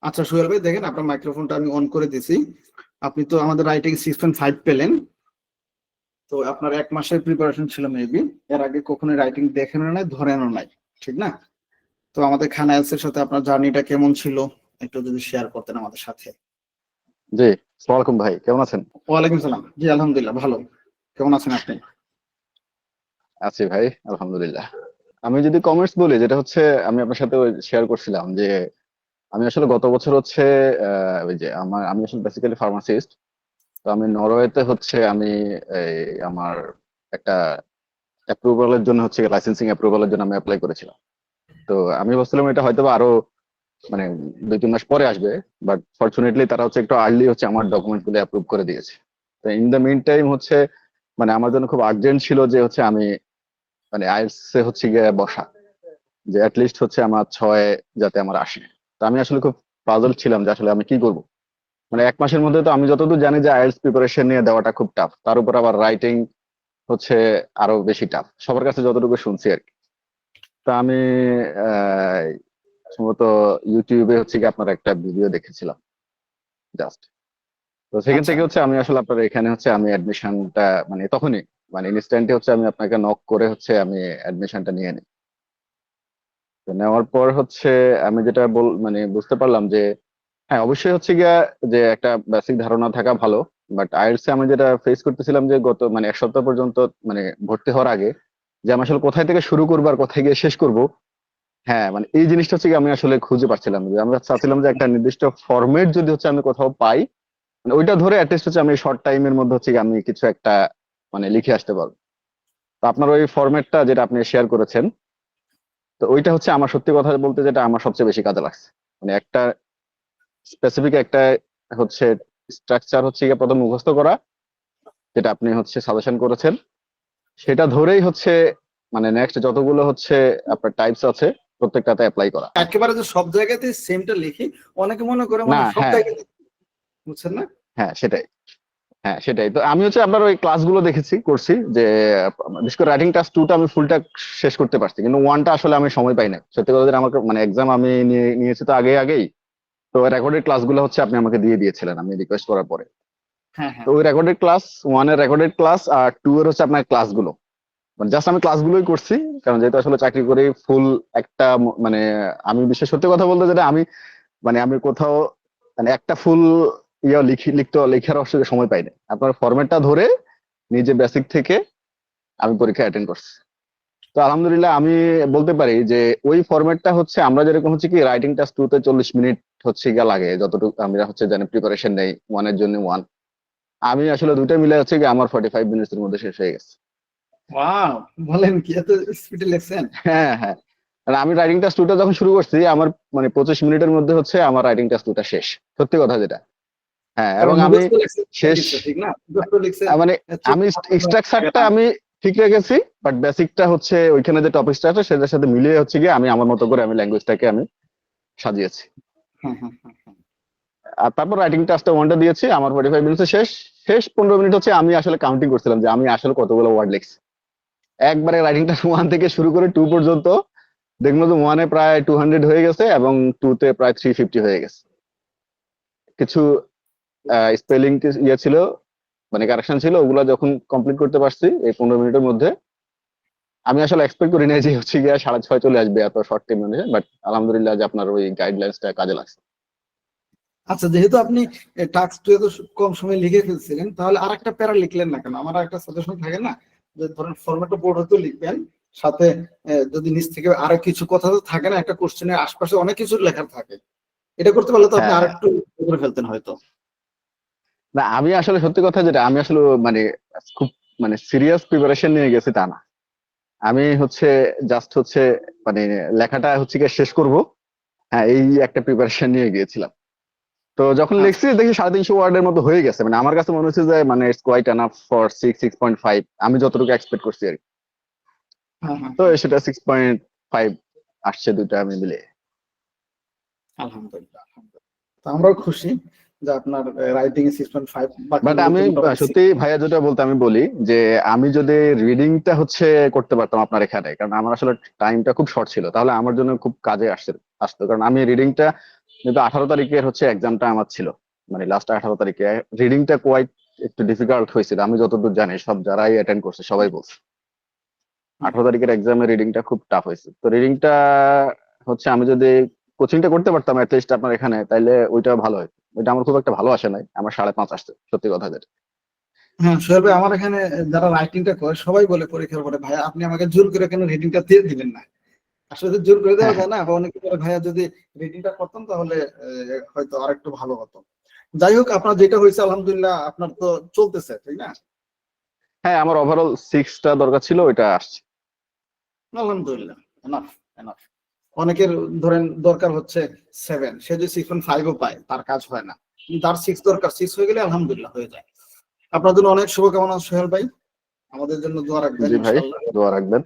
আচ্ছা সোহেল ভাই, দেখেন আপনার মাইক্রোফোনটা আমি অন করে দিছি। আপনি তো আমাদের রাইটিং 6.5 পেলেন, তো আপনার 1 মাসের প্রিপারেশন ছিল মেবি। এর আগে কখনো রাইটিং দেখেনও নাই, ধরেনও নাই, ঠিক না? তো আমাদের খান আইএলটিএস এর সাথে আপনার জার্নিটা কেমন ছিল, একটু যদি শেয়ার করতেন আমাদের সাথে। জি, আসসালামু আলাইকুম ভাই, কেমন আছেন? ওয়ালাইকুম সালাম, জি আলহামদুলিল্লাহ ভালো। কেমন আছেন আপনি? আছি ভাই, আলহামদুলিল্লাহ। আমি যদি কমেন্টস বলি, যেটা হচ্ছে আমি আপনার সাথে শেয়ার করছিলাম যে আমি আসলে গত বছর হচ্ছে ওই যে আমি আসলে বেসিক্যালি ফার্মাসিস্ট। তো আমি নরওয়েতে হচ্ছে আমি এই আমার একটা অ্যাপ্রুভালের জন্য হচ্ছে লাইসেন্সিং অ্যাপ্রুভালের জন্য আমি অ্যাপ্লাই করেছিলাম। তো আমি ভাবছিলাম এটা হয়তো বা আরো মানে 2-3 মাস পরে আসবে, বাট ফরচুনেটলি তারা হচ্ছে একটু আর্লি হচ্ছে আমার ডকুমেন্ট গুলো অ্যাপ্রুভ করে দিয়েছে। তো ইন দ্য মিন টাইম হচ্ছে মানে আমার জন্য খুব আর্জেন্ট ছিল যে হচ্ছে আমি মানে আইএলটিএস এ হচ্ছে গিয়ে বসা, যে লিস্ট হচ্ছে আমার 6 যাতে আমার আসে। তো আমি আসলে খুব পাজল ছিলাম যে আসলে আমি কি করব। মানে 1 মাসের মধ্যে তো আমি যতদূর জানি যে আইএলটিএস প্রিপারেশন নিয়ে দেওয়াটা খুব টাফ, তার উপর আবার রাইটিং হচ্ছে আরো বেশি টাফ, সবার কাছে যতটুকু শুনছি আর কি। তো আমি আহ সম্ভবত ইউটিউবে হচ্ছে কি আপনার একটা ভিডিও দেখেছিলাম জাস্ট। তো সেখান আচ্ছা থেকে হচ্ছে আমি আসলে আপনার এখানে হচ্ছে আমি অ্যাডমিশনটা মানে তখনই মানে ইনস্ট্যান্টলি হচ্ছে আমি আপনাকে নক করে হচ্ছে আমি অ্যাডমিশনটা নিয়ে নিই। তো নেওয়ার পর হচ্ছে আমি যেটা মানে বুঝতে পারলাম যে হ্যাঁ অবশ্যই হচ্ছে গিয়া যে একটা বেসিক ধারণা থাকা ভালো, বাট আইএলটিএস আমি যেটা ফেস করতেছিলাম যে গত মানে 1 সপ্তাহ পর্যন্ত মানে ভর্তি হওয়ার আগে যে আমি আসলে কোথায় থেকে শুরু করবো আর কোথায় গিয়ে শেষ করব। হ্যাঁ মানে এই জিনিসটা হচ্ছে কি আমি আসলে খুঁজে পাচ্ছিলাম যে আমি চাচ্ছিলাম যে একটা নির্দিষ্ট ফরম্যাট যদি হচ্ছে আমি কোথাও পাই, মানে ওইটা ধরে অ্যাটলিস্ট হচ্ছে আমি শর্ট টাইমের মধ্যে হচ্ছে কি আমি কিছু একটা মানে লিখে আসতে পারবো। তো আপনার ওই ফরম্যাটটা যেটা আপনি শেয়ার করেছেন, তো ওইটা হচ্ছে আমার সত্যি কথা বলতে যেটা আমার সবচেয়ে বেশি কাজে লাগছে। মানে একটা স্পেসিফিক একটা হচ্ছে স্ট্রাকচার হচ্ছে গিয়ে প্রথম মুখস্থ করা, যেটা আপনি হচ্ছে সাজেশন করেছেন, সেটা ধরেই হচ্ছে মানে নেক্সট যতগুলো হচ্ছে আপনার টাইপস আছে প্রত্যেকটাতে অ্যাপ্লাই করা। একেবারে যে সব জায়গাতে সেমটা লিখি, অনেকে মনে করে না, মানে সব হ্যাঁ, জায়গাতে, বুঝছেন না? হ্যাঁ সেটাই, হ্যাঁ সেটাই। তো আমি হচ্ছে আপনার ওই ক্লাসগুলো দেখেছি করছি যে বিশেষ করে রাইটিং টাস্ক 2টা আমি ফুলটা শেষ করতে পারছি, কিন্তু 1টা আসলে আমি সময় পাই না সত্যি কথা যেটা। আমাকে মানে এক্সাম আমি নিয়েছি তো আগেই। তো রেকর্ডেড ক্লাসগুলো হচ্ছে আপনি আমাকে দিয়ে দিয়েছিলেন আমি রিকোয়েস্ট করার পরে। হ্যাঁ তো হ্যাঁ। ওই রেকর্ডেড ক্লাস 1-এর রেকর্ডেড ক্লাস আর 2-এর হচ্ছে আপনার ক্লাসগুলো মানে জাস্ট আমি ক্লাসগুলোই করছি। কারণ যেহেতু আসলে চাকরি করে ফুল একটা মানে আমি বিশেষ সত্যি কথা বলতে যেটা আমি মানে আমি কোথাও মানে একটা ফুল লেখার অবশ্যই সময় পাই না। আপনার ফরম্যাটটা ধরে নিজে বেসিক থেকে আমি পরীক্ষা অ্যাটেন্ড করছি। তো আলহামদুলিল্লাহ আমি বলতে পারি যে ওই ফরম্যাটটা হচ্ছে আমরা যেরকম হচ্ছে কি রাইটিং টাস্ক 2-তে 40 মিনিট হচ্ছে গিয়ে লাগে যতটুকু আমরা হচ্ছে জানি প্রিপারেশন নেই 1-এর জন্য 1, আমি আসলে দুইটা মিলে হচ্ছে কি আমার 45 মিনিটের মধ্যে শেষ হয়ে গেছে। ওয়াও, বলেন কি, এত স্পিডে লেখছেন? হ্যাঁ, হ্যাঁ। আর আমি রাইটিং টাস্ক 2টা যখন শুরু করছি আমার মানে 25 মিনিটের মধ্যে হচ্ছে আমার রাইটিং টাস্ক 2টা শেষ, সত্যি কথা যেটা। হ্যাঁ, কারণ এবং আমি মুখস্থ লিখছেন শেষ কিছু, ঠিক না? মুখস্থ লিখছেন, মানে এর চেয়ে আমি থাকে স্ট্রাকচারটা না। আমি ঠিক রেখেছি, বাট বেসিকটা হচ্ছে ওইখানে যে টপিকসটা আছে সেটার সাথে মিলিয়ে হচ্ছে গিয়ে আমি আমার মতো করে আমি ল্যাঙ্গুয়েজটাকে আমি সাজিয়েছি। হ্যাঁ হ্যাঁ হ্যাঁ হ্যাঁ। আর তারপর রাইটিং টাস্কটা 1টা দিয়েছি আমার 45 মিনিটে শেষ। শেষ 15 মিনিট হচ্ছে আমি আসলে কাউন্টিং করছিলাম যে আমি আসলে কতগুলো ওয়ার্ড লিখছি। একবারে রাইটিং টাস্ক 1 থেকে শুরু করে 2 পর্যন্ত দেখবো যে 1-এ প্রায় 200 হয়ে গেছে এবং 2-তে প্রায় 350 হয়ে গেছে। কিছু স্পেলিং ইয়ে ছিল মানে কারেকশন ছিল, ওগুলা যখন কমপ্লিট করতে পারছি এই 15 মিনিটের মধ্যে, আমি আসলে এক্সপেক্ট করি না যে হচ্ছে গিয়ে 6:30 চলে আসবে এত শর্ট টাইম মধ্যে, বাট আলহামদুলিল্লাহ যে আপনার ওই গাইডলাইন্সটা কাজে লাগছে। আচ্ছা, যেহেতু আপনি টাস্ক টু এত কম সময় লিখে ফেলছিলেন, তাহলে আর একটা প্যারা লিখলেন না কেন? আমার একটা সাজেশন থাকে না, যে ধরেন ফরম্যাটটা বোর্ড হতে লিখবেন, সাথে যদি নিচ থেকে আরো কিছু কথা তো থাকে না, একটা কোশ্চেনের আশপাশে অনেক কিছু লেখা থাকে, এটা করতে পারলে তো আপনি হ্যাঁ, হ্যাঁ। আরেকটু করে ফেলতেন হয়তো। না আমি আসলে সত্যি কথা যেটা আমি আসলে মানে খুব মানে সিরিয়াস প্রিপারেশন নিয়ে গেছি তা না। আমি হচ্ছে জাস্ট হচ্ছে মানে লেখাটা হচ্ছে গিয়ে শেষ করব, হ্যাঁ এই একটা প্রিপারেশন নিয়ে গিয়েছিলাম। তো যখন আচ্ছা। লিখছি দেখি 350 ওয়ার্ডের মতো হয়ে গেছে, মানে আমার কাছে মনে হচ্ছে যে মানে ইটস কোয়াইট এনাফ ফর 6.5, আমি যতটুকু এক্সপেক্ট করছি আর কি। হ্যাঁ হ্যাঁ তো হ্যাঁ। সেটা 6.5 আসছে দুইটা আমি মিলে। আলহামদুলিল্লাহ আলহামদুলিল্লাহ। তো আমরাও খুশি যে আপনার রাইটিং এ 6.5, বাট বাকিগুলোতে আমি মোটামুটি সত্যি ভাইয়া যেটা বলতে আমি বলি যে আমি যদি রিডিংটা হচ্ছে করতে পারতাম আপনার এখানে, কারণ আমার আসলে টাইমটা খুব শর্ট ছিল, তাহলে আমার জন্য খুব কাজে আসতো। কারণ আমি রিডিংটা কিন্তু 18 তারিখের হচ্ছে এক্সামটা আমার ছিল, মানে লাস্ট 18 তারিখে রিডিংটা কোয়াইট একটু ডিফিকাল্ট হয়েছিল, আমি যতদূর জানি সব যারাই অ্যাটেন্ড করছে সবাই বলছে 18 তারিখের এক্সামের রিডিংটা খুব টাফ হয়েছে। তো রিডিংটা হচ্ছে আমি যদি কোচিংটা করতে পারতাম অ্যাটলিস্ট আপনার এখানে, তাইলে ওইটা ভালো হয়। ওইটা আমার খুব একটা ভালো আসে নাই, আমার 5.5 আসছে সত্যি কথা যেটা। হ্যাঁ সোহেল ভাই, আমার এখানে যারা রাইটিংটা করে সবাই বলে পরীক্ষার পরে, ভাই আপনি আমাকে জোর করে কেন রিডিংটা দিয়ে দিলেন না? আসলে তো জোর করে দেওয়া হ্যাঁ, যায় না, বা অনেকে বলে ভাইয়া যদি রিডিংটা করতাম তাহলে হয়তো আরেকটু ভালো হতো। যাই হোক, আপনার যেটা হয়েছে আলহামদুলিল্লাহ, আপনার তো চলতেছে তাই না? হ্যাঁ, আমার ওভারঅল 6টা দরকার ছিল, ওইটা আসছে। আলহামদুলিল্লাহ, এনাফ এনাফ। অনেকের ধরেন দরকার হচ্ছে 7, সে যদি 6.5ও পায় তার কাজ হয় না, কিন্তু তার 6 দরকার, 6 হয়ে গেলে আলহামদুলিল্লাহ হয়ে যায়। আপনার জন্য অনেক শুভকামনা সোহেল ভাই, আমাদের জন্য দোয়া রাখবেন জি ভাই, ইনশাআল্লাহ। দোয়া রাখবেন।